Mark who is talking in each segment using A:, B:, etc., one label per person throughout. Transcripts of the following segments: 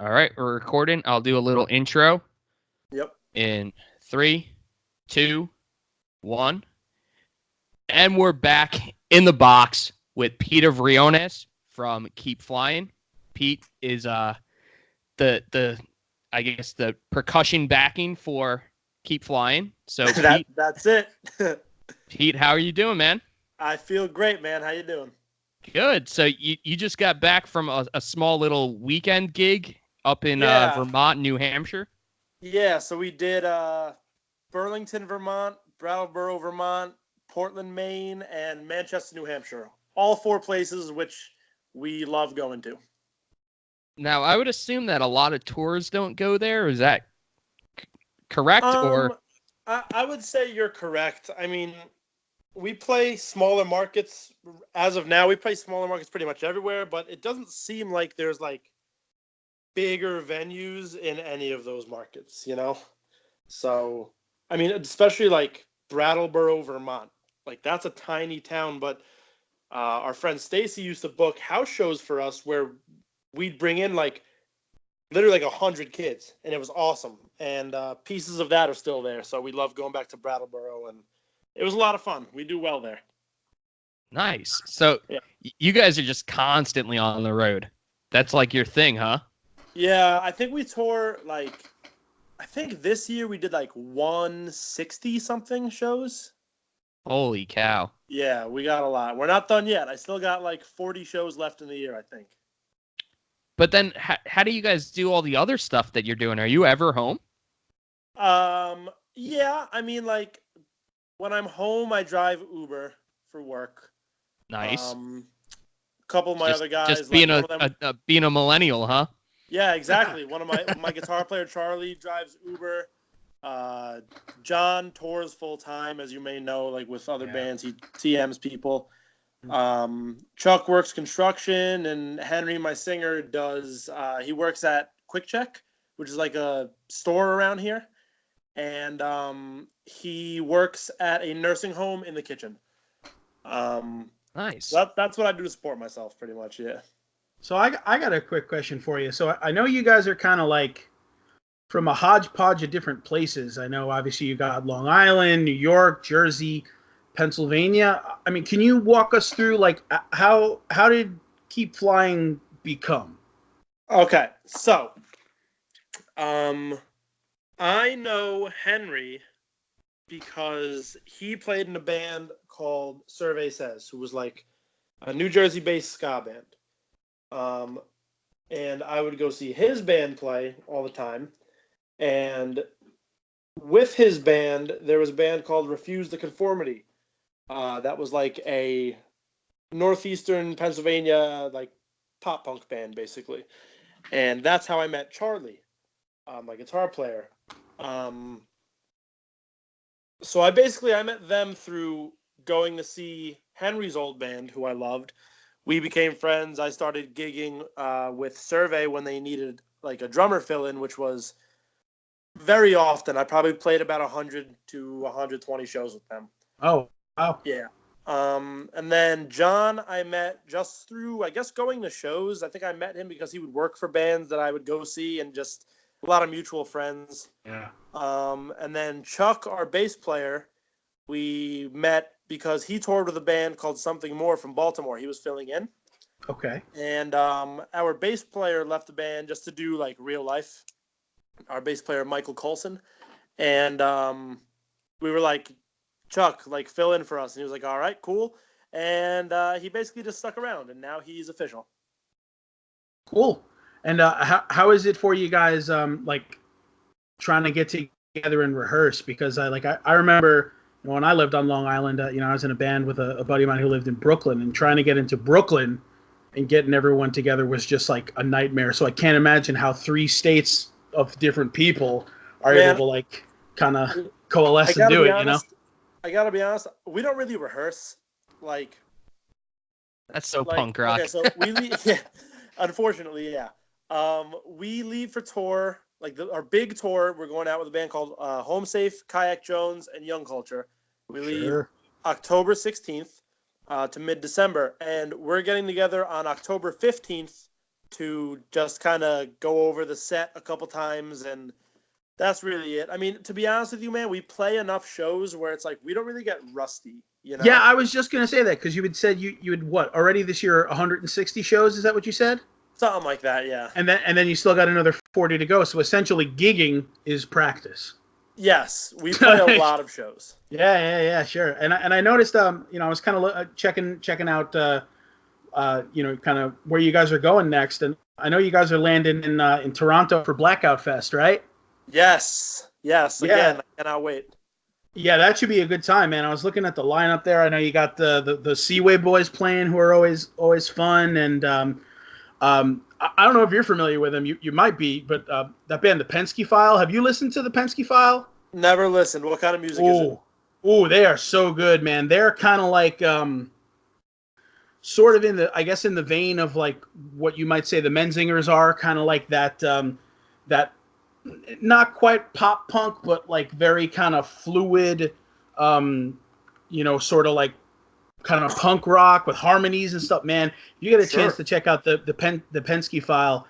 A: All right, we're recording. I'll do a little intro
B: Yep.
A: in 3, 2, 1. And we're back in the box with Peter Vriones from KeepFlying. Pete is the I guess the percussion backing for KeepFlying. So
B: That's it.
A: Pete, how are you doing, man?
B: I feel great, man. How you doing?
A: Good. So you just got back from a small little weekend gig up in
B: Yeah.
A: Vermont, New Hampshire.
B: Yeah, so we did Burlington, Vermont, Brattleboro, Vermont, Portland, Maine, and Manchester, New Hampshire. All 4 places which we love going to.
A: Now, I would assume that a lot of tours don't go there. Is that correct? Or
B: I would say you're correct. I mean, we play smaller markets as of now. We play smaller markets pretty much everywhere, but it doesn't seem like there's like bigger venues in any of those markets, you know? So, I mean, especially like Brattleboro, Vermont. Like that's a tiny town, but our friend Stacy used to book house shows for us where we'd bring in like literally like 100 kids, and it was awesome. And pieces of that are still there, so we love going back to Brattleboro, and it was a lot of fun. We do well there.
A: nice. So
B: Yeah.
A: you guys are just constantly on the road. That's like your thing, huh?
B: Yeah, I think we tour like I think this year we did like 160 something shows.
A: Holy cow.
B: Yeah, we got a lot. We're not done yet. I still got like 40 shows left in the year, I think.
A: But then how do you guys do all the other stuff that you're doing? Are you ever home?
B: Yeah, I mean like when I'm home I drive Uber for work.
A: Nice.
B: A couple of my other guys
A: Just
B: like
A: being
B: one of them.
A: being a millennial, huh?
B: Yeah, exactly. One of my guitar player Charlie drives Uber. John tours full time, as you may know, like with other bands. He TMs people. Chuck works construction, and Henry, my singer, does. He works at Quick Check, which is like a store around here, and he works at a nursing home in the kitchen.
A: Nice.
B: That's what I do to support myself, pretty much. Yeah.
C: So I got a quick question for you. So I know you guys are kind of like from a hodgepodge of different places. I know obviously you got Long Island, New York, Jersey, Pennsylvania. I mean, can you walk us through like how did Keep Flying become?
B: Okay, so I know Henry because he played in a band called Survey Says, who was like a New Jersey-based ska band. And I would go see his band play all the time. And with his band, there was a band called Refuse the Conformity. That was like a northeastern Pennsylvania like pop punk band, basically. And that's how I met Charlie, my guitar player. So I met them through going to see Henry's old band, who I loved. We became friends. I started gigging with Survey when they needed like a drummer fill in, which was very often. I probably played about 100 to 120 shows with them.
C: Oh, wow.
B: Yeah. And then John, I met just through, I guess, going to shows. I think I met him because he would work for bands that I would go see, and just a lot of mutual friends.
C: Yeah.
B: And then Chuck, our bass player, we met because he toured with a band called Something More from Baltimore. He was filling in.
C: Okay.
B: And our bass player left the band just to do like real life. Our bass player, Michael Colson. And we were like, Chuck, like fill in for us. And he was like, all right, cool. And he basically just stuck around, and now he's official.
C: Cool. And how is it for you guys like trying to get together and rehearse? Because I remember when I lived on Long Island, I was in a band with a buddy of mine who lived in Brooklyn, and trying to get into Brooklyn and getting everyone together was just like a nightmare. So I can't imagine how 3 states of different people are able to like kind of coalesce and do it,
B: I gotta be honest, we don't really rehearse. Like,
A: that's so punk rock.
B: Okay, so we leave, yeah, unfortunately, yeah. We leave for tour, like our big tour. We're going out with a band called Home Safe, Kayak Jones, and Young Culture. We leave October 16th to mid-December, and we're getting together on October 15th to just kind of go over the set a couple times, and that's really it. I mean, to be honest with you, man, we play enough shows where it's like we don't really get rusty, you know?
C: Yeah, I was just gonna say that because you had said you had what already this year 160 shows. Is that what you said?
B: Something like that, yeah.
C: And then you still got another 40 to go. So essentially, gigging is practice.
B: Yes, we play a lot of shows.
C: Yeah, sure. And I noticed, I was kind of checking out, kind of where you guys are going next, and I know you guys are landing in Toronto for Blackout Fest, right?
B: Yes.
C: Yeah.
B: Again, I cannot wait.
C: Yeah, that should be a good time, man. I was looking at the lineup there. I know you got the Seaway Boys playing, who are always fun, and I don't know if you're familiar with them. You might be, but that band, the Penske File. Have you listened to the Penske File?
B: Never listened. What kind of music is it?
C: Oh, they are so good, man. They're kind of like sort of in the vein of like what you might say the Menzingers are, kind of like that that not quite pop punk, but like very kind of fluid, sort of like kind of punk rock with harmonies and stuff, man. If you get a chance to check out the Penske File,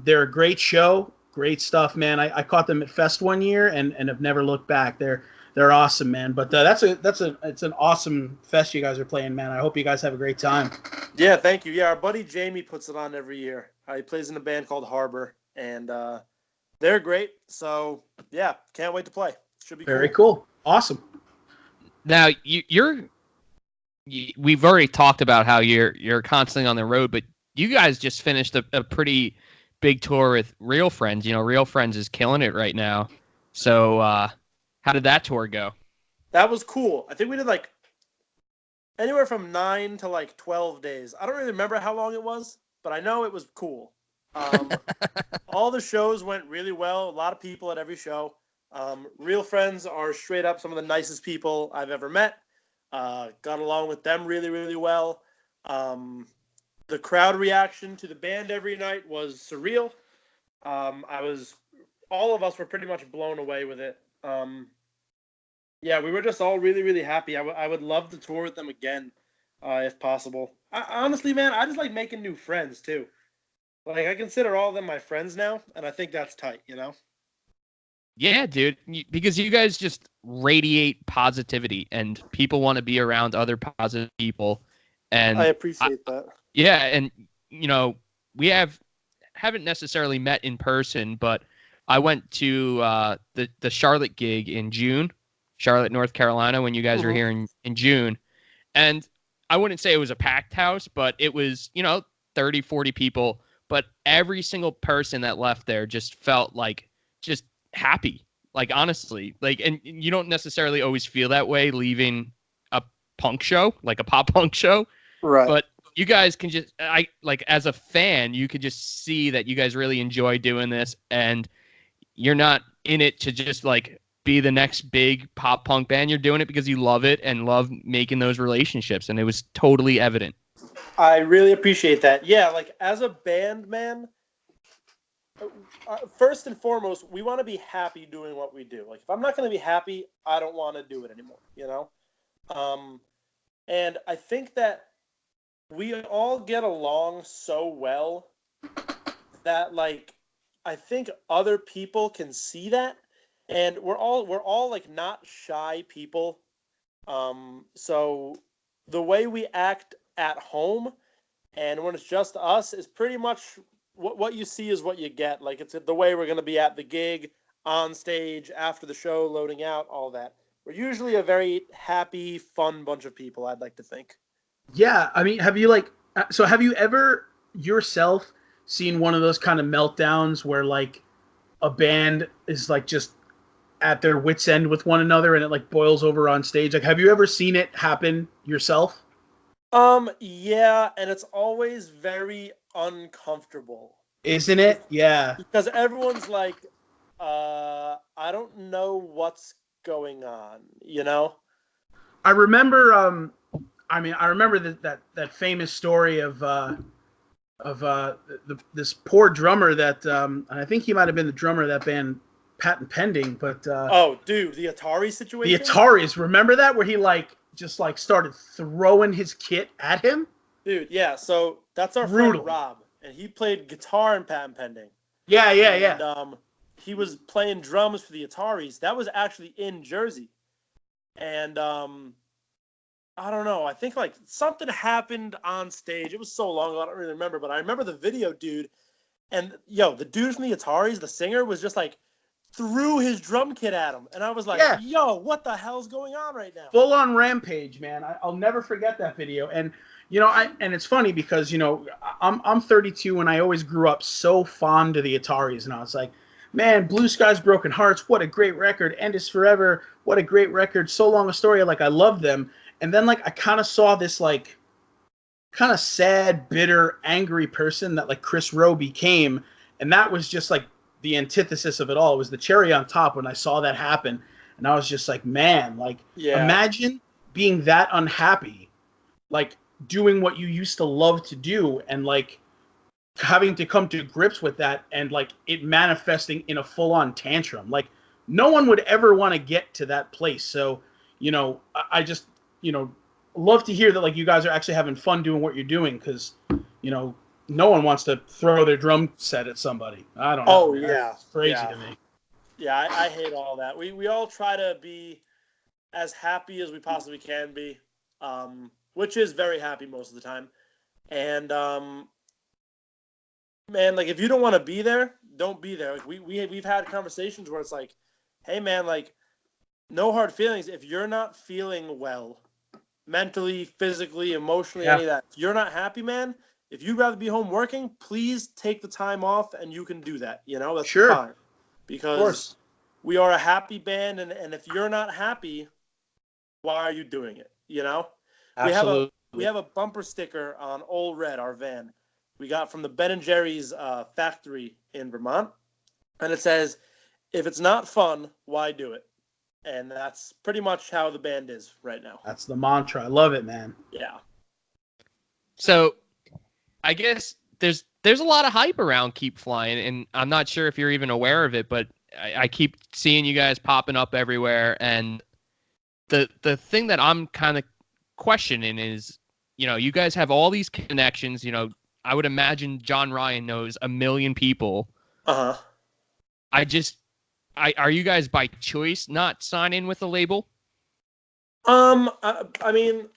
C: they're a great show, great stuff, man. I caught them at Fest one year and have never looked back. They're awesome, man. But it's an awesome fest you guys are playing, man. I hope you guys have a great time.
B: Yeah, thank you. Yeah, our buddy Jamie puts it on every year. He plays in a band called Harbor, and they're great. So yeah, can't wait to play. Should be
C: very cool. Awesome.
A: Now we've already talked about how you're constantly on the road, but you guys just finished a pretty big tour with Real Friends. Real Friends is killing it right now. So how did that tour go?
B: That was cool. I think we did like anywhere from 9 to like 12 days. I don't really remember how long it was, but I know it was cool. All the shows went really well. A lot of people at every show. Real Friends are straight up some of the nicest people I've ever met. Got along with them really, really well. The crowd reaction to the band every night was surreal. All of us were pretty much blown away with it. Yeah, we were just all really, really happy. I would love to tour with them again, if possible. Honestly, man, I just like making new friends too. Like, I consider all of them my friends now, and I think that's tight, you know?
A: Yeah, dude, because you guys just radiate positivity, and people want to be around other positive people. And
B: I appreciate that.
A: Yeah, and we haven't necessarily met in person, but I went to the Charlotte gig in June, Charlotte, North Carolina, when you guys were here in June. And I wouldn't say it was a packed house, but it was, 30, 40 people. But every single person that left there just felt like just happy. Like, honestly, like, and you don't necessarily always feel that way leaving a punk show, like a pop punk show.
B: Right.
A: But you guys can just, as a fan, you could just see that you guys really enjoy doing this, and you're not in it to just like be the next big pop punk band. You're doing it because you love it and love making those relationships, and it was totally evident.
B: I really appreciate that. Yeah, like as a band, man, first and foremost, we want to be happy doing what we do. Like, if I'm not going to be happy, I don't want to do it anymore, you know? And I think that we all get along so well that, like, I think other people can see that, and we're all like not shy people. So the way we act at home and when it's just us is pretty much what you see is what you get. Like, it's the way we're going to be at the gig, on stage, after the show, loading out, all that. We're usually a very happy, fun bunch of people, I'd like to think.
C: Yeah, I mean, have you ever yourself seen one of those kind of meltdowns where like a band is like just at their wits' end with one another and it like boils over on stage? Like, have you ever seen it happen yourself?
B: Yeah, and it's always very uncomfortable.
C: Isn't it? Yeah.
B: Because everyone's like, I don't know what's going on, you know?
C: I remember that famous story of this poor drummer that I think he might have been the drummer of that band Patent Pending, but
B: oh, dude, the Atari situation.
C: The Ataris, remember that, where he just started throwing his kit at him?
B: Dude, yeah. So that's our
C: Brutal.
B: friend Rob, and he played guitar in Patent Pending.
C: Yeah.
B: And he was playing drums for the Ataris. That was actually in Jersey. And I don't know. I think like something happened on stage. It was so long ago, I don't really remember. But I remember the video, dude. And the dude from the Ataris, the singer, was just like threw his drum kit at him, and I was like, "Yo, what the hell's going on right now?"
C: Full on rampage, man. I'll never forget that video. And and it's funny because I'm 32 and I always grew up so fond of the Ataris, and I was like, man, Blue Skies, Broken Hearts, what a great record. End is Forever, what a great record. So Long a Story, like I love them. And then like I kind of saw this like kind of sad, bitter, angry person that like Chris Rowe became, and that was just like the antithesis of it all. It was the cherry on top when I saw that happen, and I was just like, man, like imagine being that unhappy, like doing what you used to love to do, and like having to come to grips with that, and like it manifesting in a full-on tantrum. Like no one would ever want to get to that place. So I just love to hear that like you guys are actually having fun doing what you're doing, because no one wants to throw their drum set at somebody. I don't know.
B: Oh yeah,
C: it's crazy to me.
B: Yeah, I hate all that. We all try to be as happy as we possibly can be, which is very happy most of the time. And man, like if you don't want to be there, don't be there. Like we've had conversations where it's like, hey man, like no hard feelings. If you're not feeling well, mentally, physically, emotionally, any of that, if you're not happy, man, if you'd rather be home working, please take the time off, and you can do that. That's fine. Because we are a happy band, and if you're not happy, why are you doing it?
C: Absolutely.
B: We have a bumper sticker on Old Red, our van. We got from the Ben & Jerry's factory in Vermont, and it says, "If it's not fun, why do it?" And that's pretty much how the band is right now.
C: That's the mantra. I love it, man.
B: Yeah.
A: So, I guess there's a lot of hype around Keep Flying, and I'm not sure if you're even aware of it, but I keep seeing you guys popping up everywhere. And the thing that I'm kind of questioning is, you guys have all these connections. I would imagine John Ryan knows a million people.
B: Uh-huh.
A: Are you guys by choice not signing with a label?
B: I mean,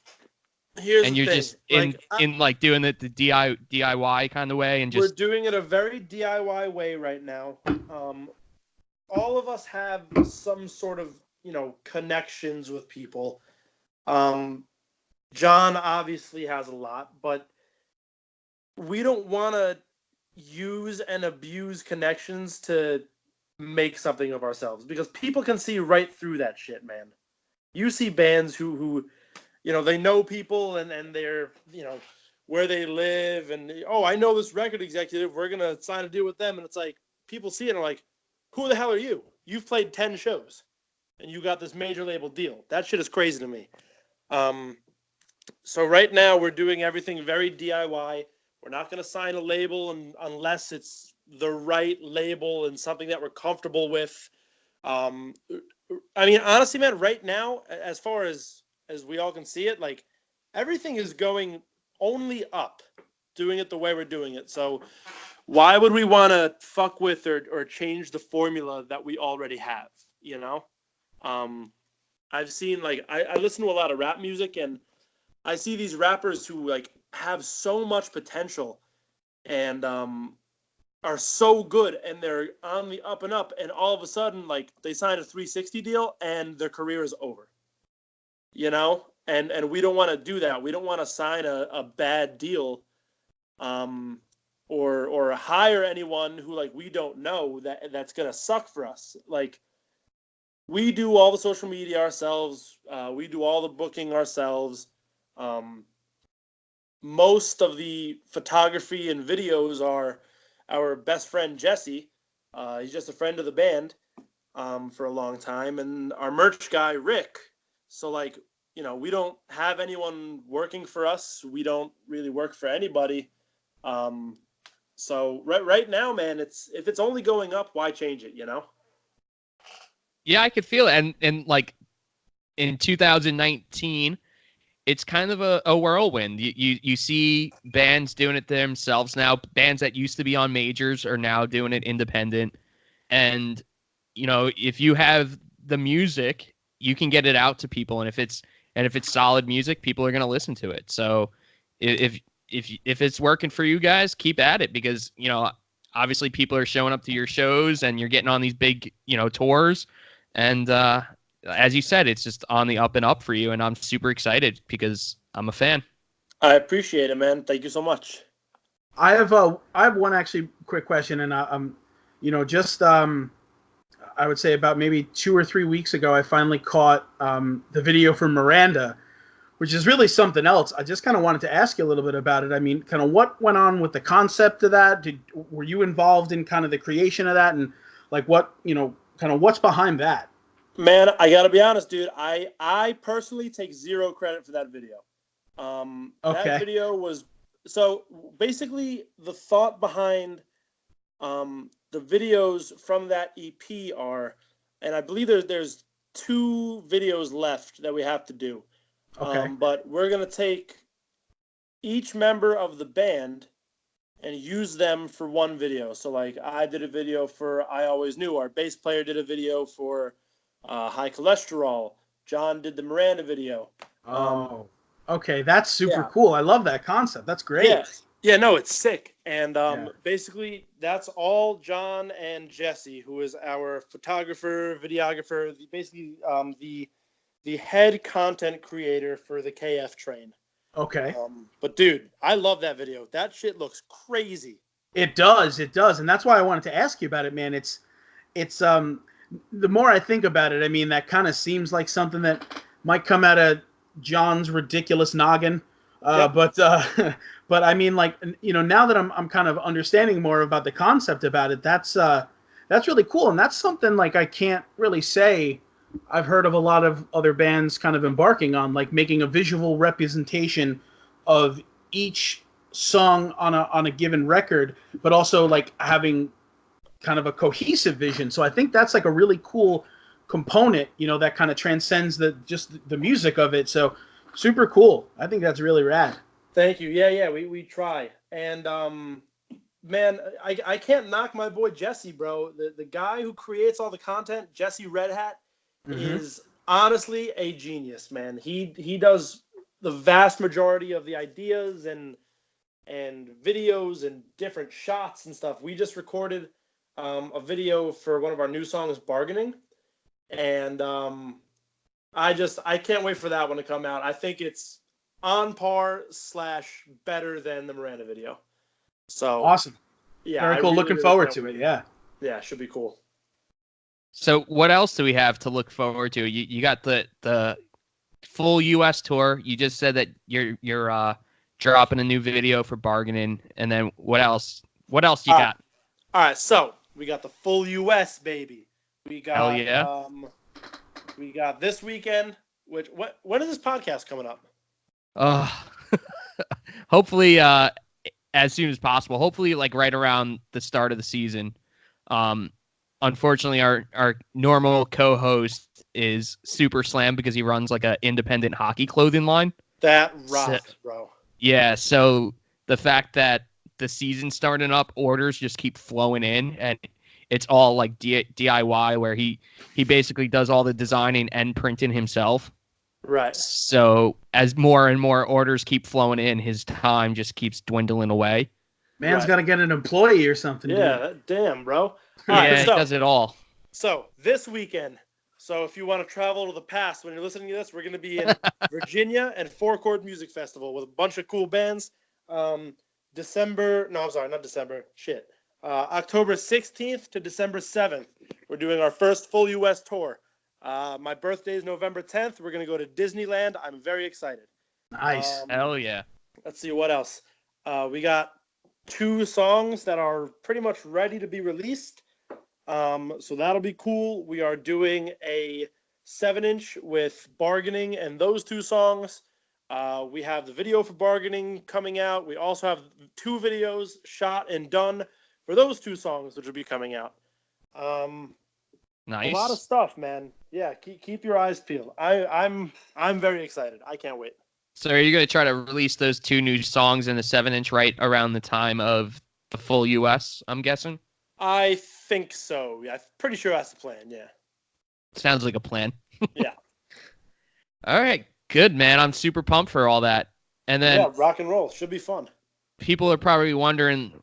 B: here's
A: and
B: the
A: you're
B: thing.
A: just in like doing it the DIY kind of way, and just
B: we're doing it a very DIY way right now. All of us have some sort of connections with people. John obviously has a lot, but we don't want to use and abuse connections to make something of ourselves, because people can see right through that shit, man. You see bands who they know people and they're, where they live, and I know this record executive, we're going to sign a deal with them. And it's like, people see it and are like, who the hell are you? You've played 10 shows and you got this major label deal. That shit is crazy to me. So right now we're doing everything very DIY. We're not going to sign a label unless it's the right label and something that we're comfortable with. I mean, honestly, man, right now, as far as we all can see it, like everything is going only up, doing it the way we're doing it. So why would we want to fuck with or change the formula that we already have? I've seen, like, I listen to a lot of rap music, and I see these rappers who like have so much potential and are so good, and they're on the up and up, and all of a sudden, like, they sign a 360 deal and their career is over. And we don't want to do that. We don't want to sign a bad deal, or hire anyone who, like, we don't know that's gonna suck for us. Like, we do all the social media ourselves. We do all the booking ourselves. Most of the photography and videos are our best friend Jesse. He's just a friend of the band for a long time, and our merch guy Rick. So, like, we don't have anyone working for us. We don't really work for anybody. So right now, man, if it's only going up, why change it?
A: Yeah, I could feel it. And like in 2019, it's kind of a whirlwind. You see bands doing it themselves now. Bands that used to be on majors are now doing it independent. And if you have the music, you can get it out to people. And if it's solid music, people are going to listen to it. So if it's working for you guys, keep at it, because obviously people are showing up to your shows and you're getting on these big tours. And as you said, it's just on the up and up for you, and I'm super excited because I'm a fan.
B: I appreciate it, man. Thank you so much.
C: I have one actually quick question, and I would say about maybe 2 or 3 weeks ago, I finally caught the video for Miranda, which is really something else. I just kind of wanted to ask you a little bit about it. I mean, kind of what went on with the concept of that? Were you involved in kind of the creation of that, and like what kind of what's behind that?
B: Man, I gotta be honest, dude. I personally take zero credit for that video.
C: Okay.
B: That video was so basically the thought behind the videos from that EP are, and I believe there's 2 videos left that we have to do.
C: Okay.
B: But we're gonna take each member of the band and use them for one video. So like I did a video for I Always Knew. Our bass player did a video for High Cholesterol. John did the Miranda video.
C: Okay, that's super cool. I love that concept. That's great.
B: Yeah, no, it's sick. And basically, that's all John and Jesse, who is our photographer, videographer, the head content creator for the KF train.
C: Okay.
B: But dude, I love that video. That shit looks crazy.
C: It does, and that's why I wanted to ask you about it, man. It's the more I think about it, I mean, that kind of seems like something that might come out of John's ridiculous noggin. But I mean, like, now that I'm kind of understanding more about the concept about it, that's really cool, and that's something like I can't really say I've heard of a lot of other bands kind of embarking on, like making a visual representation of each song on a given record, but also like having kind of a cohesive vision. So I think that's like a really cool component, that kind of transcends just the music of it. So super cool. I think that's really rad.
B: Thank you. Yeah, we try. And man, I can't knock my boy Jesse, bro. The guy who creates all the content, Jesse Red Hat, is honestly a genius, man. He does the vast majority of the ideas and videos and different shots and stuff. We just recorded a video for one of our new songs, Bargaining, and I can't wait for that one to come out. I think it's on par / better than the Miranda video. So
C: awesome.
B: Yeah,
C: very cool. Looking forward to it. Yeah,
B: should be cool.
A: So what else do we have to look forward to? You got the full U.S. tour. You just said that you're dropping a new video for Bargaining, and then what else? What else you got?
B: All right, so we got the full U.S. baby. We got
A: Hell yeah.
B: We got this weekend. When is this podcast coming up?
A: Hopefully as soon as possible. Hopefully like right around the start of the season. Unfortunately, our normal co-host is super slammed because he runs like an independent hockey clothing line.
B: That rocks, bro.
A: Yeah, so the fact that the season's starting up, orders just keep flowing in, and it's all like DIY, where he basically does all the designing and printing himself.
B: Right.
A: So as more and more orders keep flowing in, his time just keeps dwindling away.
C: Man's got to get an employee or something.
B: Yeah, damn, bro.
A: He does it all.
B: So this weekend, if you want to travel to the past, when you're listening to this, we're going to be in Virginia and Four Chord Music Festival with a bunch of cool bands. October 16th to December 7th, we're doing our first full U.S. tour. My birthday is November 10th. We're going to go to Disneyland. I'm very excited.
C: Nice.
A: Hell yeah.
B: Let's see what else. We got 2 songs that are pretty much ready to be released. So that'll be cool. We are doing a 7-inch with Bargaining and those 2 songs. We have the video for Bargaining coming out. We also have 2 videos shot and done for those 2 songs, which will be coming out.
A: Nice.
B: A lot of stuff, man. Yeah, keep your eyes peeled. I'm very excited. I can't wait.
A: So are you going to try to release those 2 new songs in the 7-inch right around the time of the full US, I'm guessing?
B: I think so. Yeah, I'm pretty sure that's the plan. Yeah.
A: Sounds like a plan.
B: Yeah.
A: All right, good, man. I'm super pumped for all that. And then
B: Yeah, rock and roll. Should be fun.
A: people are probably wondering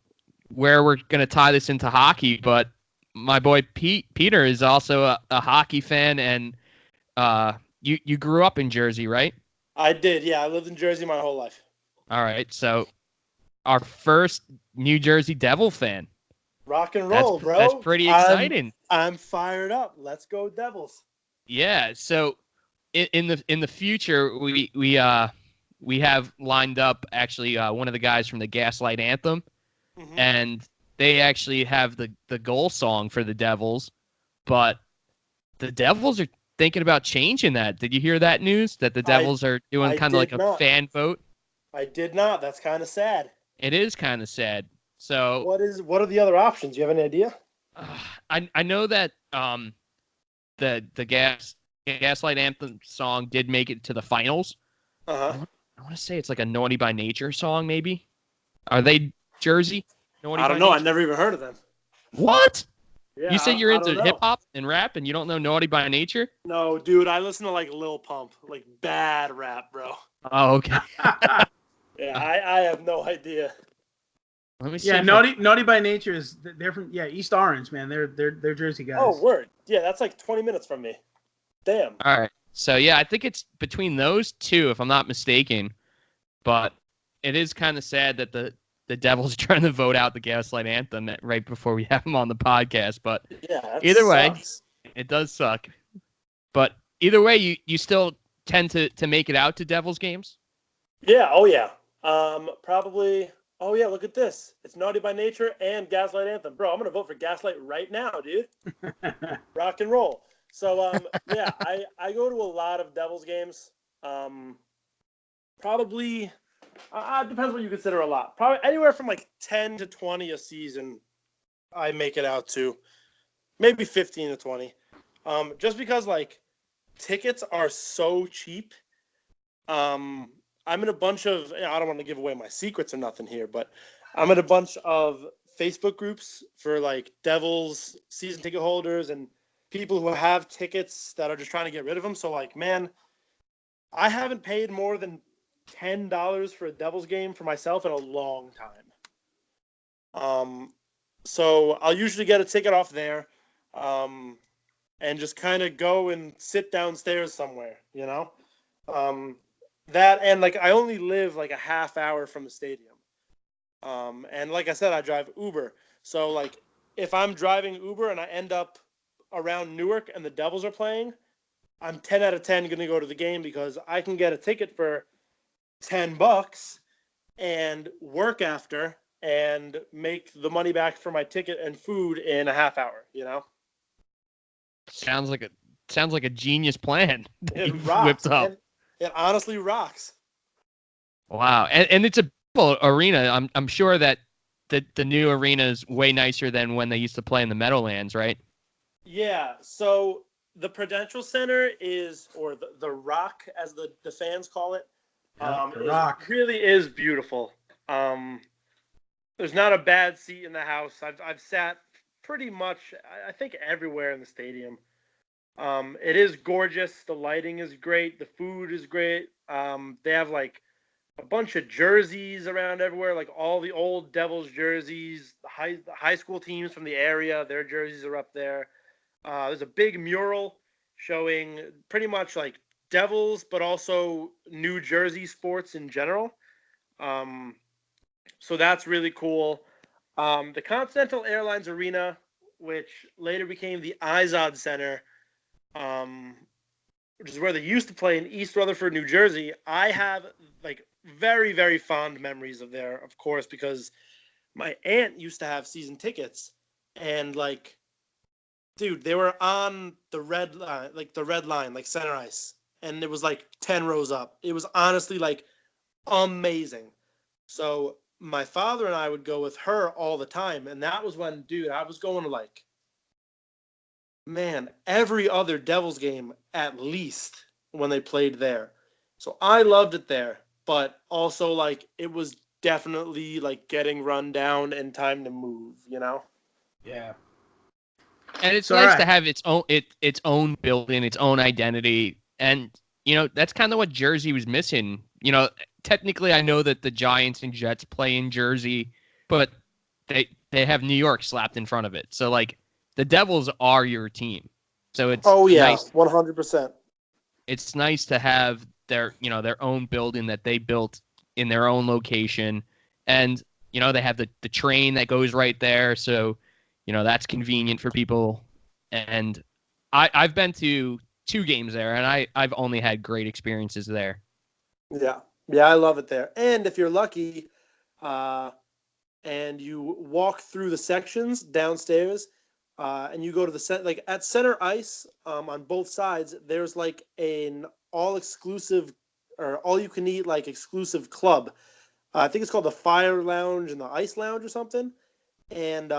A: where we're going to tie this into hockey, but my boy Peter is also a hockey fan, and you grew up in Jersey, right?
B: I did. Yeah, I lived in Jersey my whole life.
A: All right, so our first New Jersey Devil fan.
B: Rock and
A: That's
B: roll, bro.
A: that's pretty exciting.
B: I'm fired up. Let's go Devils.
A: Yeah. So in the future, we have lined up actually one of the guys from the Gaslight Anthem,
B: Mm-hmm.
A: and they actually have the goal song for the Devils, but the Devils are thinking about changing that. Did you hear that news that the Devils are doing
B: I
A: kind of like
B: did
A: a
B: not.
A: fan vote?
B: I did not. That's kind of sad.
A: It is kind of sad. So
B: What are the other options? Do you have any idea?
A: I know that the Gaslight Anthem song did make it to the finals.
B: Uh-huh.
A: I want to say it's like a Naughty by Nature song, maybe. Are they Jersey? Naughty
B: I don't
A: by
B: know. I
A: Nature?
B: never even heard of them.
A: What?
B: Yeah,
A: You said you're
B: I don't
A: into
B: know.
A: hip hop and rap, and you don't know Naughty by Nature?
B: No, dude, I listen to like Lil Pump, like bad rap, bro.
A: Oh, okay.
B: Yeah, I have no idea.
A: Let me see.
C: Yeah,
A: if
C: Naughty by Nature is they're from East Orange, man. They're Jersey guys.
B: Oh, word. Yeah, that's like 20 minutes from me. Damn.
A: All right. So yeah, I think it's between those two, if I'm not mistaken. But it is kind of sad that the Devils are trying to vote out the Gaslight Anthem right before we have them on the podcast. But
B: Yeah. That
A: either way,
B: sucks.
A: it does suck. But either way, you still tend to make it out to Devils games.
B: Yeah. Oh yeah. Probably. Oh yeah. Look at this. It's Naughty by Nature and Gaslight Anthem, bro. I'm gonna vote for Gaslight right now, dude. Rock and roll. So yeah, I go to a lot of Devils games. Probably depends what you consider a lot. Probably anywhere from like 10 to 20 a season. I make it out to maybe 15 to 20. Just because like tickets are so cheap. I'm in a bunch of, I don't want to give away my secrets or nothing here, but I'm in a bunch of Facebook groups for like Devils season ticket holders and people who have tickets that are just trying to get rid of them. So like, man, I haven't paid more than $10 for a Devils game for myself in a long time. So I'll usually get a ticket off there, and just kind of go and sit downstairs somewhere, you know? That and like I only live like a half hour from the stadium. And like I said, I drive Uber. So like if I'm driving Uber and I end up around Newark and the Devils are playing, I'm 10 out of 10 going to go to the game because I can get a ticket for $10 and work after and make the money back for my ticket and food in a half hour, you know?
A: Sounds like a genius plan that
B: It
A: you've
B: rocks.
A: whipped up.
B: It honestly rocks.
A: Wow, and it's a beautiful arena. I'm sure that the new arena is way nicer than when they used to play in the Meadowlands, right?
B: Yeah, so the Prudential Center is, or the Rock, as the fans call it,
C: The Rock.
B: really is beautiful. There's not a bad seat in the house. I've sat pretty much, I think, everywhere in the stadium. It is gorgeous. The lighting is great. The food is great. They have like a bunch of jerseys around everywhere, like all the old Devils jerseys, the high school teams from the area, their jerseys are up there. There's a big mural showing pretty much like Devils, but also New Jersey sports in general. So that's really cool. The Continental Airlines Arena, which later became the Izod Center, which is where they used to play in East Rutherford, New Jersey. I have like very, very fond memories of there, of course, because my aunt used to have season tickets, and like, dude, they were on the red line, like center ice, and it was like 10 rows up. It was honestly like amazing. So my father and I would go with her all the time, and that was when, dude, I was going to like, man, every other Devils game at least when they played there. So I loved it there. but also like it was definitely like getting run down and time to move, you know?
C: Yeah.
A: And it's
C: So,
A: nice
C: all
A: to
C: right.
A: have its own building, its own identity, and that's kind of what Jersey was missing. Technically, I know that the Giants and Jets play in Jersey, but they have New York slapped in front of it. So like the Devils are your team. So it's
B: Oh yeah,
A: nice.
B: 100%.
A: It's nice to have their own building that they built in their own location, and they have the train that goes right there, so that's convenient for people. And I've been to 2 games there, and I've only had great experiences there.
B: Yeah. Yeah, I love it there. And if you're lucky, uh, and you walk through the sections downstairs, and you go to the set like at center ice, on both sides, there's like an all exclusive or all you can eat like exclusive club. I think it's called the Fire Lounge and the Ice Lounge or something. And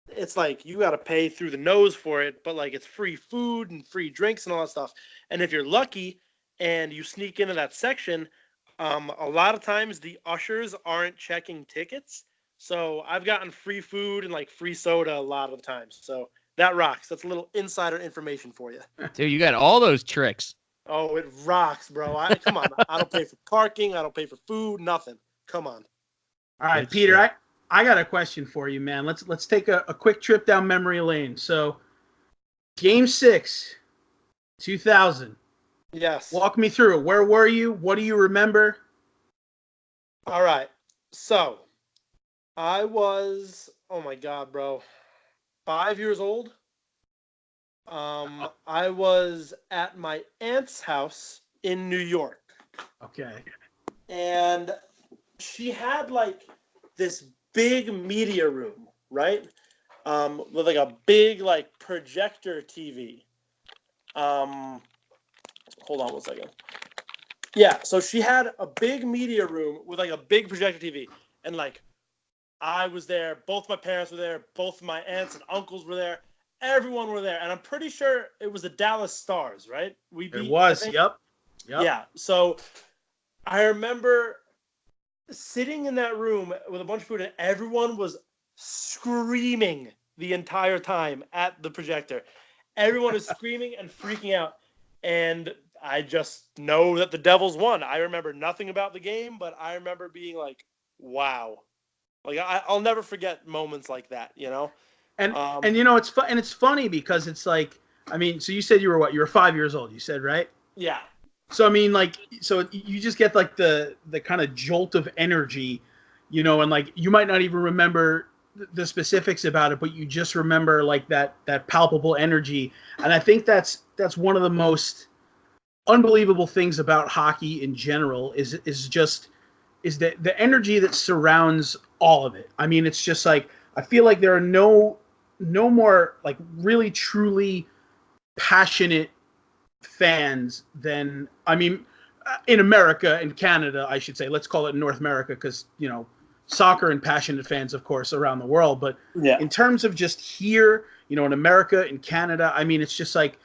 B: it's like you got to pay through the nose for it, but like it's free food and free drinks and all that stuff. And if you're lucky and you sneak into that section, a lot of times the ushers aren't checking tickets. So I've gotten free food and like free soda a lot of the times. So that rocks. That's a little insider information for you.
A: Dude, you got all those tricks.
B: Oh, it rocks, bro. Come on. I don't pay for parking. I don't pay for food. Nothing. Come on.
C: All right,
A: Good
C: Peter,
A: shit.
C: I got a question for you, man. Let's take a quick trip down memory lane. So, Game 6, 2000.
B: Yes.
C: Walk me through it. Where were you? What do you remember?
B: All right. So I was, oh my God, bro, 5 years old. I was at my aunt's house in New York,
C: Okay.
B: and she had like this big media room, right? With like a big like projector TV. Hold on 1 second. Yeah, so she had a big media room with like a big projector TV, and like I was there. Both my parents were there. Both my aunts and uncles were there. Everyone were there, and I'm pretty sure it was the Dallas Stars, right? We
C: It
B: beat, I
C: was.
B: think.
C: Yep. Yep.
B: Yeah. So I remember sitting in that room with a bunch of food, and everyone was screaming the entire time at the projector. Everyone is screaming and freaking out, and I just know that the Devils won. I remember nothing about the game, but I remember being like, "Wow." Like I'll never forget moments like that, you know.
C: And
B: Um,
C: it's funny because it's like, I mean, so you said you were what? You were 5 years old. You said, right?
B: yeah,
C: So I mean, like, so you just get like the kind of jolt of energy, and like you might not even remember the specifics about it, but you just remember like that palpable energy. And I think that's one of the most unbelievable things about hockey in general is that the energy that surrounds all of it. I mean, it's just like I feel like there are no more like really truly passionate fans than I mean in America and Canada, I should say. Let's call it North America because soccer and passionate fans, of course, around the world. But
B: yeah.
C: in terms of just here, in America and Canada, I mean, it's just like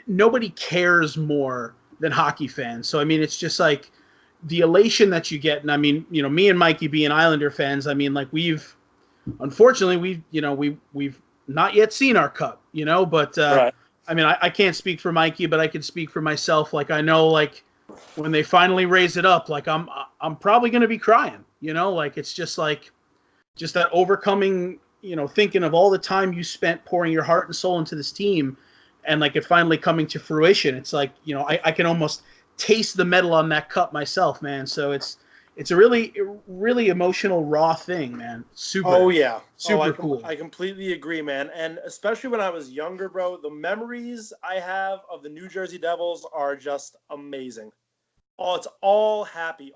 C: nobody cares more than hockey fans. So I mean, it's just like the elation that you get. And I mean, me and Mikey being Islander fans, I mean, like unfortunately we've not yet seen our cup, but
B: Right.
C: I mean, I can't speak for Mikey, but I can speak for myself. Like I know, like when they finally raise it up, like I'm probably gonna be crying, like it's just like just that overcoming, thinking of all the time you spent pouring your heart and soul into this team, and like it finally coming to fruition. It's like I can almost taste the metal on that cup myself, man. So it's a really emotional, raw thing, man.
B: Oh
C: Super,
B: yeah. Oh,
C: super cool.
B: I completely agree, man. And especially when I was younger, bro, the memories I have of the New Jersey Devils are just amazing. Oh, it's all happy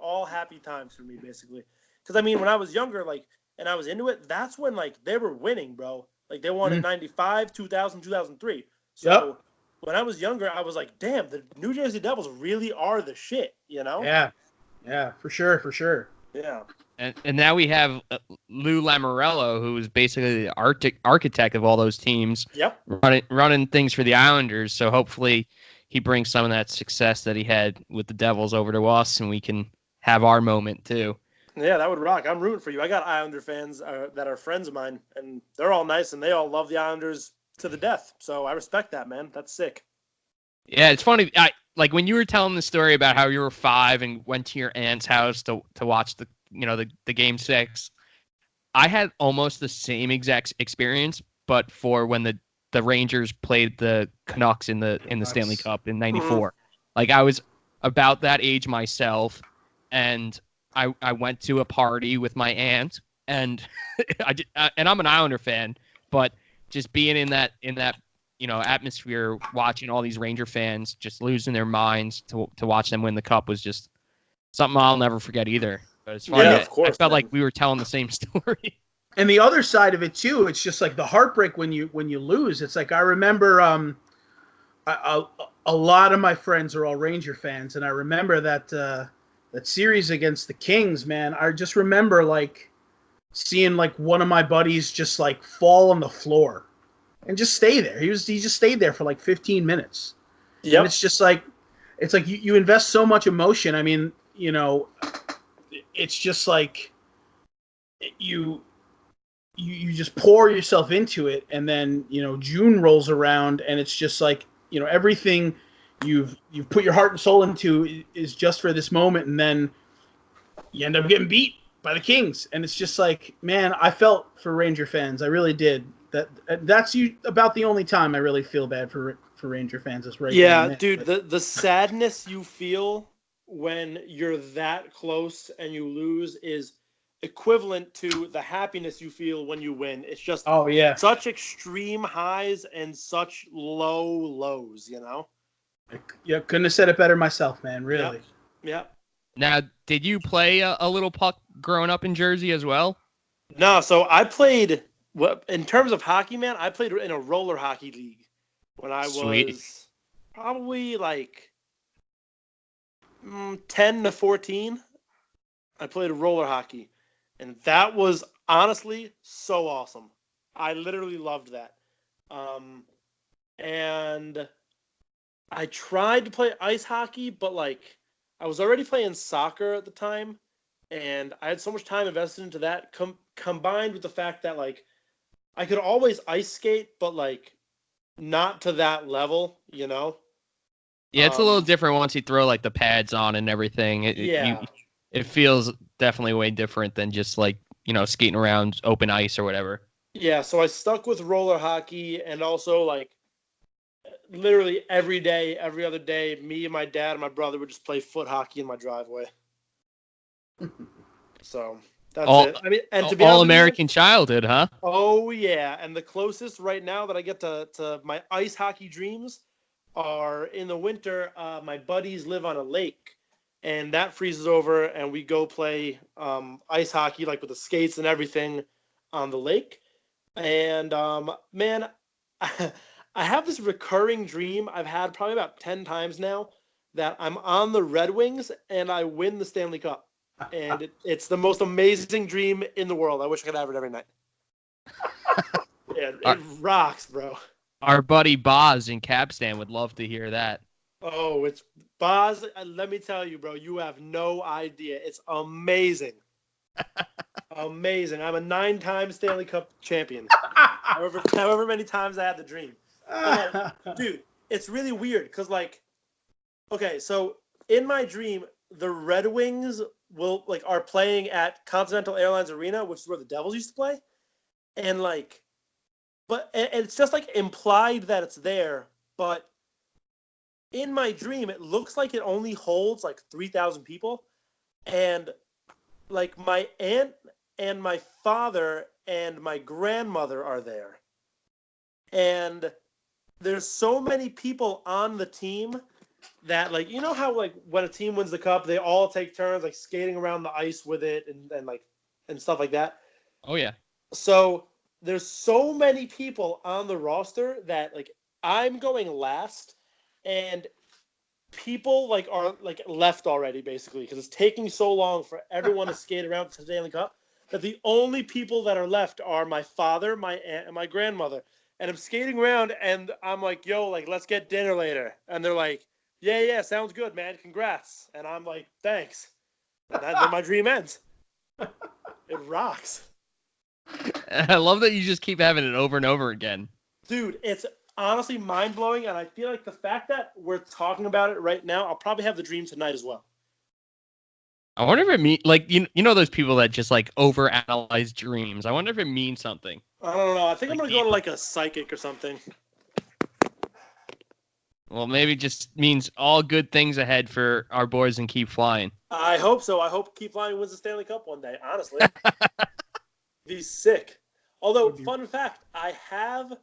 B: times for me, basically. Because I mean, when I was younger, like, and I was into it, that's when like they were winning, bro. Like they won in
C: Mm.
B: '95, 2000, 2003.
C: Yep.
B: So when I was younger, I was like, damn, the New Jersey Devils really are the shit, you know?
C: Yeah. Yeah. For sure. For sure.
B: Yeah.
A: And now we have Lou Lamoriello, who is basically the architect of all those teams,
B: Yep.
A: running things for the Islanders. So hopefully he brings some of that success that he had with the Devils over to us, and we can have our moment too.
B: Yeah, that would rock. I'm rooting for you. I got Islander fans that are friends of mine, and they're all nice, and they all love the Islanders to the death. So I respect that, man. That's sick.
A: Yeah, it's funny. Like when you were telling the story about how you were 5 and went to your aunt's house to watch the game 6. I had almost the same exact experience, but for when the Rangers played the Canucks in the Stanley Cup in '94.
B: Mm-hmm.
A: Like I was about that age myself, and I went to a party with my aunt, and and I'm an Islander fan, but just being in that atmosphere, watching all these Ranger fans just losing their minds to watch them win the cup was just something I'll never forget either. But it's funny.
B: Yeah, of course,
A: I felt
B: man.
A: like we were telling the same story.
C: And the other side of it too, it's just like the heartbreak when you lose. It's like I remember a lot of my friends are all Ranger fans, and I remember that that series against the Kings, man. I just remember like seeing like one of my buddies just like fall on the floor and just stay there. He just stayed there for like 15 minutes.
B: Yep.
C: And it's just like you invest so much emotion. I mean, it's just like you just pour yourself into it, and then June rolls around, and it's just like everything you've put your heart and soul into is just for this moment, and then you end up getting beat by the Kings, and it's just like, man, I felt for Ranger fans. I really did. That's about the only time I really feel bad for Ranger fans is right.
B: Yeah,
C: now.
B: dude, the sadness you feel when you're that close and you lose is equivalent to the happiness you feel when you win. It's just such extreme highs and such low lows,
C: Yeah, couldn't have said it better myself, man. Really.
B: Yep.
A: Now, did you play a little puck growing up in Jersey as well?
B: No, so I played, in terms of hockey, man, I played in a roller hockey league when I was probably like 10 to 14. I played roller hockey, and that was honestly so awesome. I literally loved that. And I tried to play ice hockey, but like I was already playing soccer at the time, and I had so much time invested into that combined with the fact that like I could always ice skate, but like not to that level,
A: Yeah, it's a little different once you throw like the pads on and everything. It feels definitely way different than just like skating around open ice or whatever.
B: Yeah, so I stuck with roller hockey, and also like literally every day, every other day, me and my dad and my brother would just play foot hockey in my driveway. So that's it. I mean, and to be
A: all
B: honest
A: American childhood, huh?
B: Oh yeah, and the closest right now that I get to my ice hockey dreams are in the winter. My buddies live on a lake, and that freezes over, and we go play ice hockey like with the skates and everything on the lake. And man, I have this recurring dream I've had probably about 10 times now that I'm on the Red Wings and I win the Stanley Cup. And it's the most amazing dream in the world. I wish I could have it every night. Yeah, it rocks, bro.
A: Our buddy Boz in Capstan would love to hear that.
B: Oh, it's Boz. Let me tell you, bro, you have no idea. It's amazing. Amazing. I'm a 9-time Stanley Cup champion. However many times I had the dream. Dude, it's really weird because, like, okay, so in my dream, the Red Wings are playing at Continental Airlines Arena, which is where the Devils used to play, and like, but and it's just like implied that it's there, but in my dream, it looks like it only holds like 3,000 people, and like my aunt and my father and my grandmother are there, and there's so many people on the team that, like, how like when a team wins the cup, they all take turns like skating around the ice with it and stuff like that.
A: Oh yeah.
B: So there's so many people on the roster that like I'm going last, and people like are like left already basically because it's taking so long for everyone to skate around the Stanley Cup that the only people that are left are my father, my aunt, and my grandmother. And I'm skating around, and I'm like, yo, like, let's get dinner later. And they're like, yeah, sounds good, man. Congrats. And I'm like, thanks. And then my dream ends. It rocks.
A: I love that you just keep having it over and over again.
B: Dude, it's honestly mind-blowing, and I feel like the fact that we're talking about it right now, I'll probably have the dream tonight as well.
A: I wonder if it means like you know those people that just like overanalyze dreams. I wonder if it means something.
B: I don't know. I think I'm
A: Like
B: going to go to like a psychic or something.
A: Well, maybe it just means all good things ahead for our boys and Keep Flying.
B: I hope so. I hope KeepFlying wins the Stanley Cup one day, honestly. Be sick. Although, fun fact, I have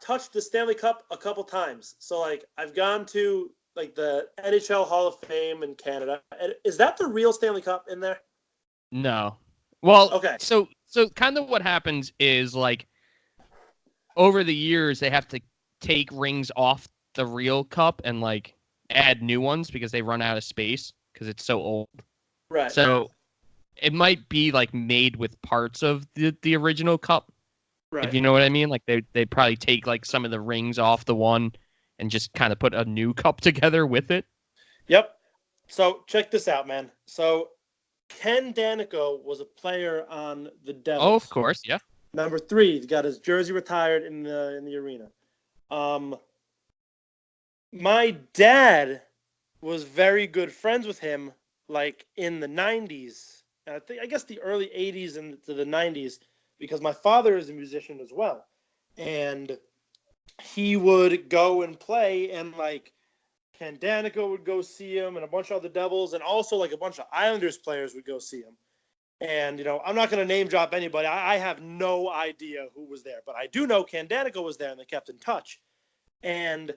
B: touched the Stanley Cup a couple times. So, like, I've gone to, like, the NHL Hall of Fame in Canada. Is that the real Stanley Cup in there?
A: No. Well,
B: Okay.
A: So kind of what happens is, like, over the years, they have to take rings off the real cup and, like, add new ones because they run out of space because it's so old.
B: Right.
A: So it might be, like, made with parts of the original cup.
B: Right.
A: If you know what I mean, like they probably take like some of the rings off the one and just kind of put a new cup together with it.
B: Yep. So check this out, man. So Ken Danico was a player on the Devils.
A: Oh, of course, yeah.
B: Number 3, he got his jersey retired in the arena. My dad was very good friends with him, like in the 90s. I guess the early 80s and to the 90s, because my father is a musician as well. And he would go and play, and like Ken Danico would go see him, and a bunch of other Devils, and also like a bunch of Islanders players would go see him. And, I'm not going to name drop anybody. I have no idea who was there, but I do know Ken Danico was there, and they kept in touch. And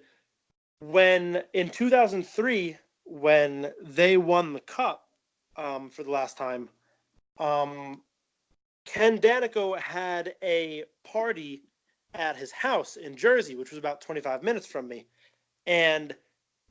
B: when in 2003, when they won the cup for the last time, Ken Danico had a party at his house in Jersey, which was about 25 minutes from me. And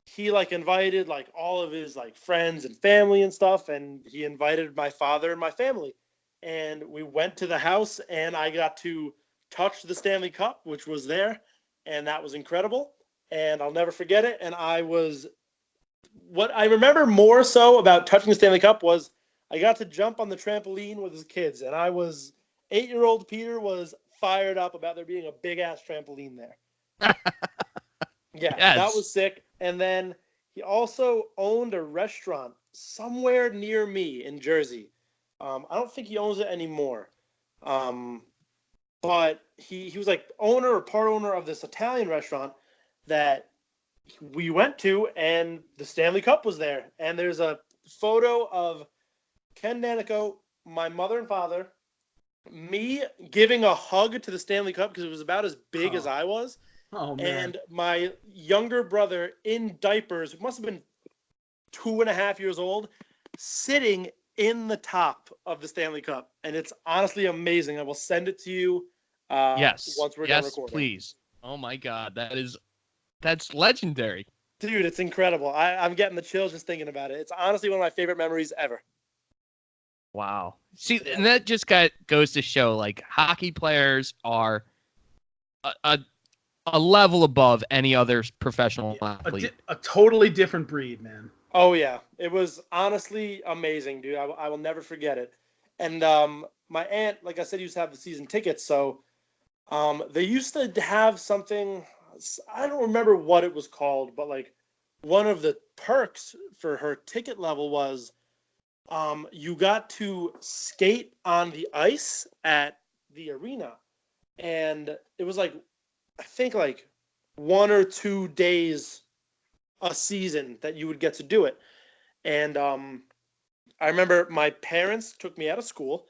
B: he like invited like all of his like friends and family and stuff. And he invited my father and my family. And we went to the house, and I got to touch the Stanley Cup, which was there. And that was incredible. And I'll never forget it. And what I remember more so about touching the Stanley Cup was I got to jump on the trampoline with his kids, and 8-year-old Peter was fired up about there being a big ass trampoline there. Yeah,
A: Yes.
B: That was sick. And then he also owned a restaurant somewhere near me in Jersey. I don't think he owns it anymore. But he was like owner or part owner of this Italian restaurant that we went to, and the Stanley Cup was there. And there's a photo of Ken Danico, my mother and father, me giving a hug to the Stanley Cup because it was about as big as I was.
C: Oh, man.
B: And my younger brother in diapers, who must have been 2.5 years old, sitting in the top of the Stanley Cup. And it's honestly amazing. I will send it to you once we're done recording.
A: Please. Oh my God, that's legendary.
B: Dude, it's incredible. I'm getting the chills just thinking about it. It's honestly one of my favorite memories ever.
A: Wow. See, and that just goes to show, like, hockey players are a level above any other professional athlete.
C: A totally different breed, man.
B: Oh, yeah. It was honestly amazing, dude. I will never forget it. And my aunt, like I said, used to have the season tickets. So they used to have something, I don't remember what it was called, but like one of the perks for her ticket level was you got to skate on the ice at the arena. And it was like, I think like 1 or 2 days a season that you would get to do it. And I remember my parents took me out of school,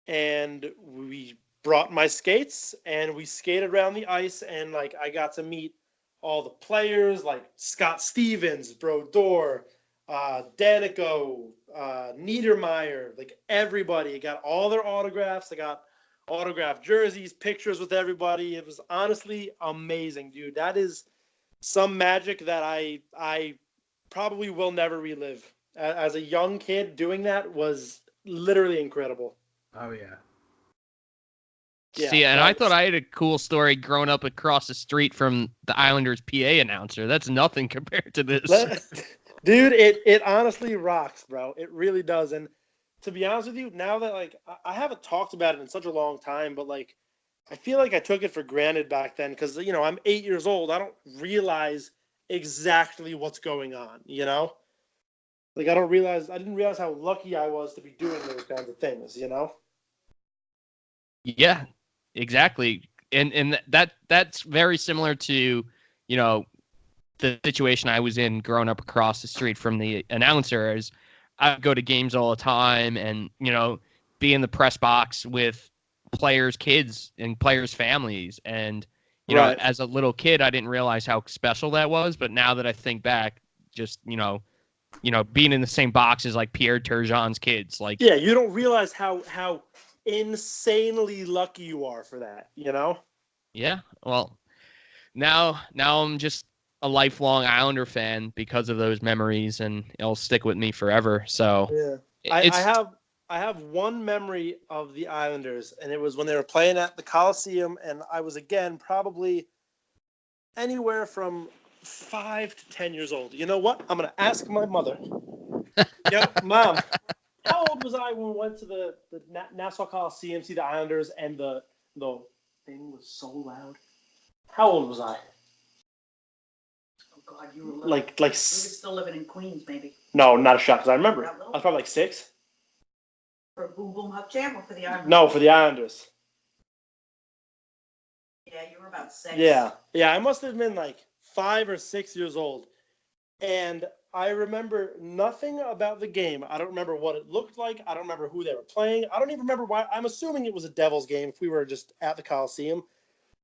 B: and we brought my skates, and we skated around the ice, and like I got to meet all the players like Scott Stevens, Brodeur, Danico, Niedermeyer, like everybody. I got all their autographs. I got autographed jerseys, pictures with everybody. It was honestly amazing, dude. That is some magic that I probably will never relive. As a young kid, doing that was literally incredible.
C: Oh, yeah.
B: Yeah,
A: See, and I thought I had a cool story growing up across the street from the Islanders PA announcer. That's nothing compared to this.
B: Dude, it honestly rocks, bro. It really does. And to be honest with you, now that like I haven't talked about it in such a long time, but like I feel like I took it for granted back then because I'm 8 years old. I don't realize exactly what's going on. Like I didn't realize how lucky I was to be doing those kinds of things.
A: Yeah, exactly. And that's very similar to, the situation I was in growing up across the street from the announcer. Is I would go to games all the time and, be in the press box with players' kids and players' families. And,
B: Right.
A: as a little kid, I didn't realize how special that was. But now that I think back, just, being in the same box as like Pierre Turgeon's kids, like,
B: Yeah, you don't realize how insanely lucky you are for that.
A: yeah, well, now I'm just a lifelong Islander fan because of those memories, and it'll stick with me forever. So
B: Yeah, I have one memory of the Islanders, and it was when they were playing at the Coliseum, and I was again probably anywhere from 5 to 10 years old. You know what? I'm gonna ask my mother. Yo, Mom, how old was I when we went to the Nassau Coliseum, see the Islanders, and the thing was so loud? How old was I?
D: Oh God, you were little.
B: Like
D: We were still living in Queens, maybe.
B: no, not a shot because I remember. I was probably like 6.
D: For Boom Boom Hub Jam or for the Islanders?
B: No, for the Islanders.
D: Yeah, you were about 6.
B: Yeah, I must have been like 5 or 6 years old, and I remember nothing about the game. I don't remember what it looked like. I don't remember who they were playing. I don't even remember why. I'm assuming it was a Devils game if we were just at the Coliseum.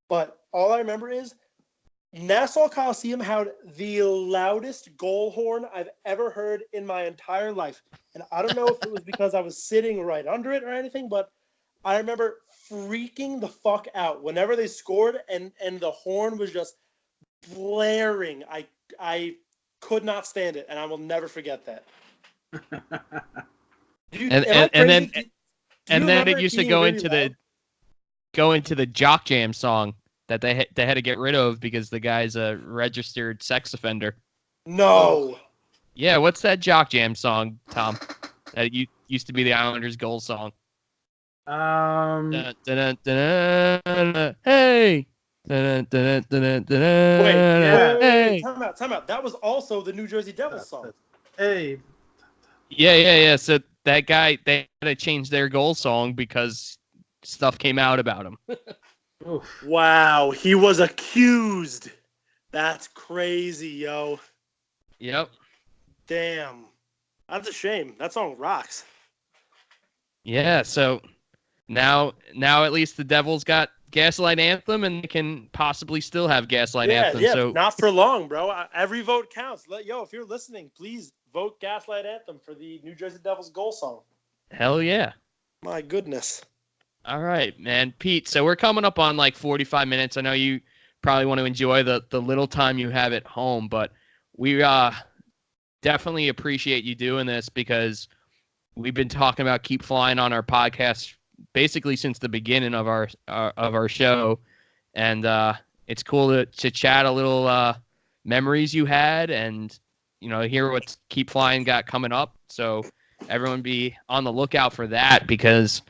B: But all I remember is Nassau Coliseum had the loudest goal horn I've ever heard in my entire life. And I don't know if it was because I was sitting right under it or anything, but I remember freaking the fuck out whenever they scored and the horn was just blaring. I could not stand it, and I will never forget that.
A: And then it used to go into the Jock Jam song that they had to get rid of because the guy's a registered sex offender.
B: No.
A: Yeah, what's that Jock Jam song, Tom? That used to be the Islanders' goal song. Hey.
B: Wait, time out. That was also the New Jersey Devils song.
C: Hey.
A: Yeah. So that guy, they had to change their goal song because stuff came out about him.
B: Wow, he was accused. That's crazy, yo.
A: Yep.
B: Damn. That's a shame. That song rocks.
A: Yeah, so now at least the Devils got Gaslight Anthem, and they can possibly still have Gaslight Anthem.
B: Yeah,
A: so
B: not for long, bro. Every vote counts. If you're listening, please vote Gaslight Anthem for the New Jersey Devils goal song.
A: Hell yeah.
B: My goodness.
A: All right, man. Pete, so we're coming up on like 45 minutes. I know you probably want to enjoy the little time you have at home, but we definitely appreciate you doing this because we've been talking about Keep Flying on our podcast basically since the beginning of our show, and it's cool to chat a little memories you had and hear what Keep Flying got coming up. So everyone be on the lookout for that because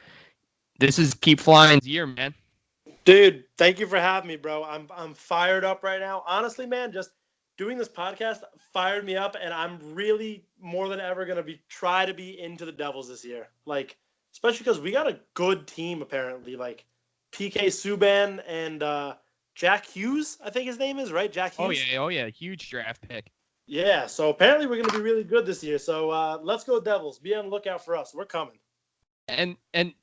A: this is Keep Flying's year, man.
B: Dude, thank you for having me, bro. I'm fired up right now. Honestly, man, just doing this podcast fired me up, and I'm really more than ever gonna try to be into the Devils this year. Like, especially because we got a good team apparently. Like PK Subban and Jack Hughes, I think his name is, right? Jack Hughes.
A: Oh yeah, huge draft pick.
B: Yeah, so apparently we're gonna be really good this year. So let's go Devils. Be on the lookout for us. We're coming.
A: And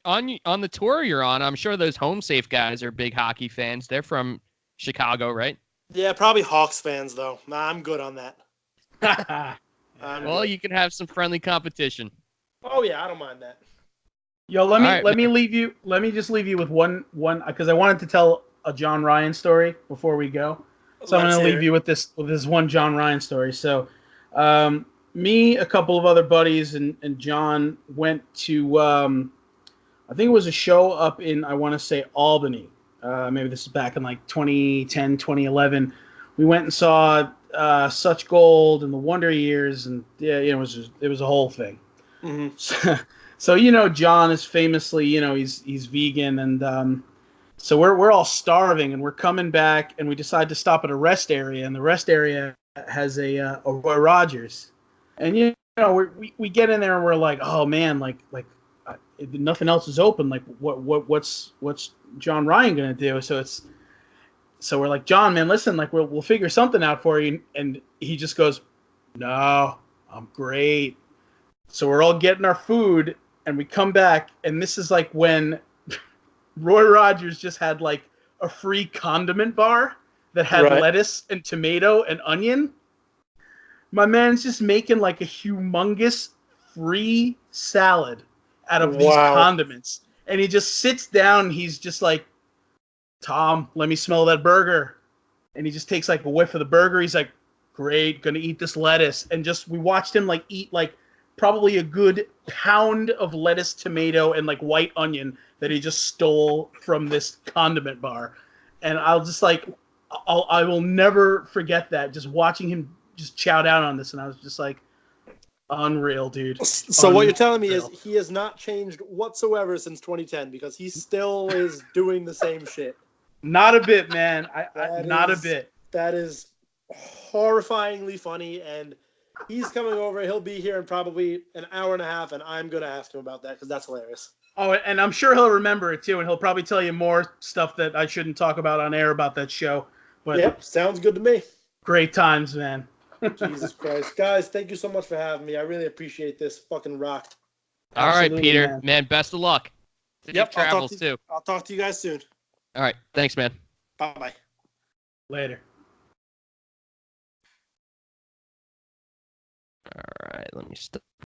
A: on the tour you're on, I'm sure those Home Safe guys are big hockey fans. They're from Chicago, right?
B: Yeah, probably Hawks fans though. Nah, I'm good on that.
A: Well, you can have some friendly competition.
B: Oh yeah, I don't mind that.
C: Yo, let me just leave you with one because I wanted to tell a John Ryan story before we go. So I'm going to leave you with this one John Ryan story. So me, a couple of other buddies, and John went to a I think it was a show up in, I want to say, Albany. Maybe this is back in like 2010, 2011. We went and saw Such Gold and the Wonder Years, and yeah, it was a whole thing.
B: Mm-hmm.
C: So John is famously, he's vegan, and so we're all starving, and we're coming back, and we decide to stop at a rest area, and the rest area has a Roy Rogers, and we get in there and we're like, oh man, like nothing else is open, like what's John Ryan gonna do? So we're like, John, man, listen, like we'll figure something out for you, and he just goes, no, I'm great. So we're all getting our food, and we come back, and this is like when Roy Rogers just had like a free condiment bar that had
B: Right.
C: lettuce and tomato and onion. My man's just making like a humongous free salad out of these
B: Wow.
C: condiments. And he just sits down, and he's just like, Tom, let me smell that burger. And he just takes like a whiff of the burger. He's like, great, gonna eat this lettuce. And just, we watched him like eat like probably a good pound of lettuce, tomato, and like white onion that he just stole from this condiment bar. And I'll just like, I will never forget that, just watching him just chow down on this. And I was just like, unreal, dude.
B: So what you're telling me is
C: Unreal.
B: he has not changed whatsoever since 2010 because he still is doing the same shit.
C: Not a bit, man. Not a
B: is-
C: bit.
B: That is horrifyingly funny, and he's coming over. He'll be here in probably an hour and a half, and I'm going to ask him about that because that's hilarious.
C: Oh, and I'm sure he'll remember it too, and he'll probably tell you more stuff that I shouldn't talk about on air about that show. But
B: Yep, sounds good to me.
C: great times, man.
B: Jesus Christ. Guys, thank you so much for having me. I really appreciate this. Fucking rocked.
A: All right,
C: Absolutely,
A: Peter. Man, best of luck. Safe
B: Yep,
A: travels too.
B: I'll talk to you guys soon.
A: All right. Thanks, man.
B: Bye-bye.
C: Later.
A: All right. Let me stop.